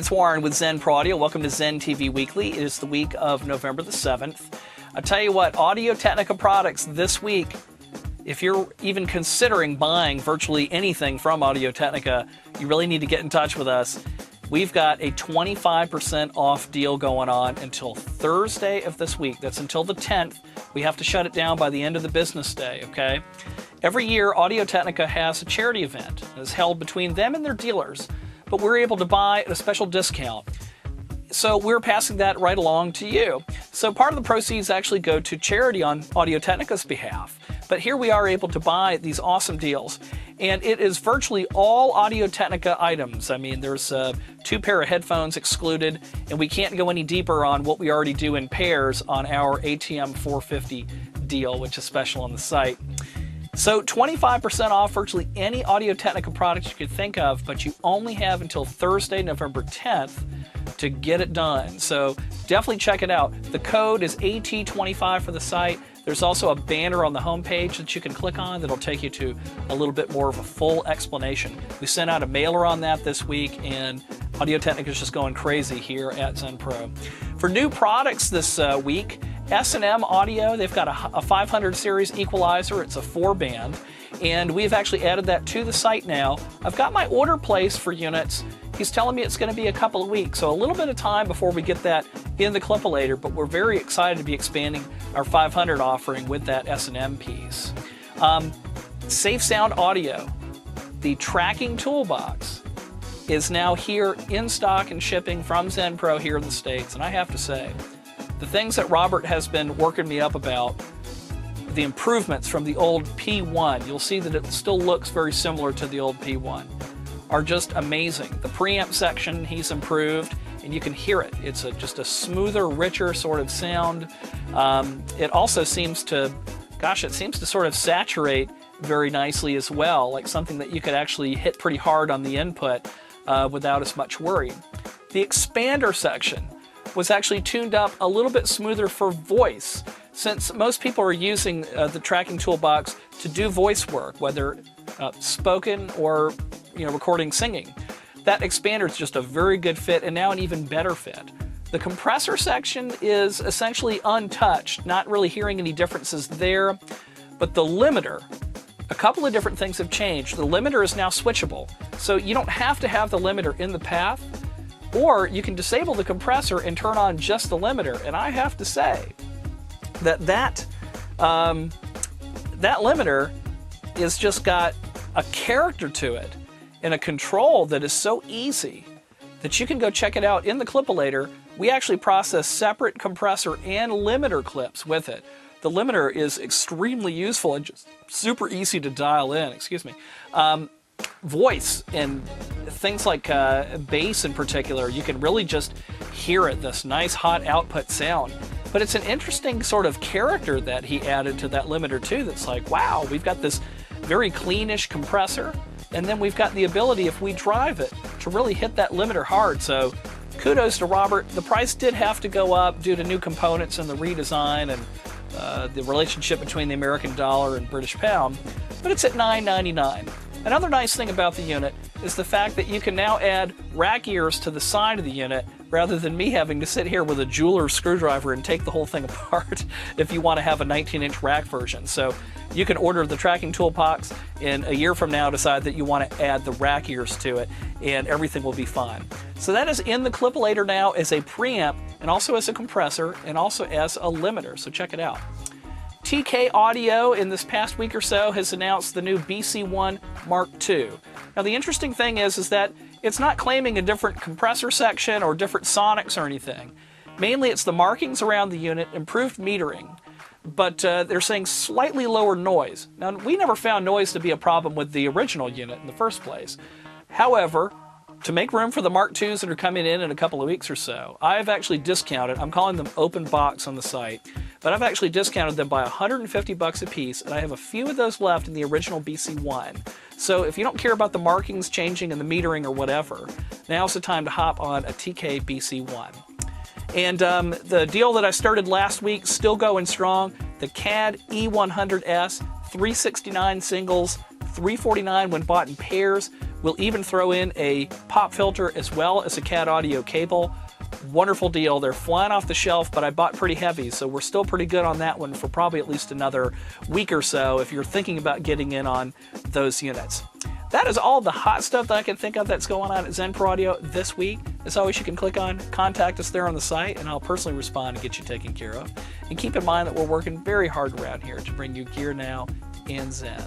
it's Warren with Zen Pro Audio. Welcome to Zen-TV Weekly. It is the week of November the 7th. I tell you what, Audio-Technica products this week, if you're even considering buying virtually anything from Audio-Technica, you really need to get in touch with us. We've got a 25% off deal going on until Thursday of this week. That's until the 10th. We have to shut it down by the end of the business day, okay? Every year, Audio-Technica has a charity event. It's held between them and their dealers, but we're able to buy at a special discount. So we're passing that right along to you. So part of the proceeds actually go to charity on Audio-Technica's behalf. But here we are able to buy these awesome deals. And it is virtually all Audio-Technica items. I mean, there's 2 pair of headphones excluded, and we can't go any deeper on what we already do in pairs on our ATM 450 deal, which is special on the site. So 25% off virtually any Audio-Technica product you could think of, but you only have until Thursday, November 10th to get it done. So definitely check it out. The code is AT25 for the site. There's also a banner on the homepage that you can click on that'll take you to a little bit more of a full explanation. We sent out a mailer on that this week, and Audio-Technica is just going crazy here at Zen Pro. For new products this week, S&M Audio, they've got a 500 series equalizer. It's a 4-band, and we've actually added that to the site now. I've got my order placed for units. He's telling me it's going to be a couple of weeks, so a little bit of time before we get that in the clipolator, but we're very excited to be expanding our 500 offering with that S&M piece. Safe Sound Audio, the tracking toolbox, is now here in stock and shipping from Zen Pro here in the States, and I have to say, the things that Robert has been working me up about, the improvements from the old P1, you'll see that it still looks very similar to the old P1, are just amazing. The preamp section he's improved, and you can hear it. It's just a smoother, richer sort of sound. It also seems to, it seems to sort of saturate very nicely as well, like something that you could actually hit pretty hard on the input without as much worry. The expander section was actually tuned up a little bit smoother for voice, since most people are using the tracking toolbox to do voice work, whether spoken or recording singing. That expander is just a very good fit, and now an even better fit. The compressor section is essentially untouched, not really hearing any differences there, but the limiter, a couple of different things have changed. The limiter is now switchable, so you don't have to have the limiter in the path, or you can disable the compressor and turn on just the limiter. And I have to say that limiter is just got a character to it and a control that is so easy that you can go check it out in the clipolator. We actually process separate compressor and limiter clips with it. The limiter is extremely useful and just super easy to dial in, voice and things like bass in particular, you can really just hear it, this nice hot output sound. But it's an interesting sort of character that he added to that limiter too, that's like, wow, we've got this very cleanish compressor, and then we've got the ability, if we drive it, to really hit that limiter hard. So kudos to Robert. The price did have to go up due to new components and the redesign and the relationship between the American dollar and British pound, but it's at $9.99. Another nice thing about the unit is the fact that you can now add rack ears to the side of the unit rather than me having to sit here with a jeweler's screwdriver and take the whole thing apart if you want to have a 19-inch rack version. So you can order the tracking toolbox and a year from now decide that you want to add the rack ears to it, and everything will be fine. So that is in the clipolator now as a preamp, and also as a compressor, and also as a limiter, so check it out. TK Audio in this past week or so has announced the new BC1 Mark II. Now the interesting thing is that it's not claiming a different compressor section or different sonics or anything. Mainly it's the markings around the unit, improved metering, but they're saying slightly lower noise. Now we never found noise to be a problem with the original unit in the first place. However, to make room for the Mark IIs that are coming in a couple of weeks or so, I've actually discounted, I'm calling them open box on the site, but I've actually discounted them by $150 a piece, and I have a few of those left in the original BC1. So if you don't care about the markings changing and the metering or whatever, now's the time to hop on a TK BC1. And the deal that I started last week, still going strong, the CAD E100S, $369 singles, $349 when bought in pairs. We'll even throw in a pop filter as well as a cat audio cable. Wonderful deal. They're flying off the shelf, but I bought pretty heavy, so we're still pretty good on that one for probably at least another week or so if you're thinking about getting in on those units. That is all the hot stuff that I can think of that's going on at Zen Pro Audio this week. As always, you can click on Contact Us there on the site, and I'll personally respond and get you taken care of. And keep in mind that we're working very hard around here to bring you gear now in Zen.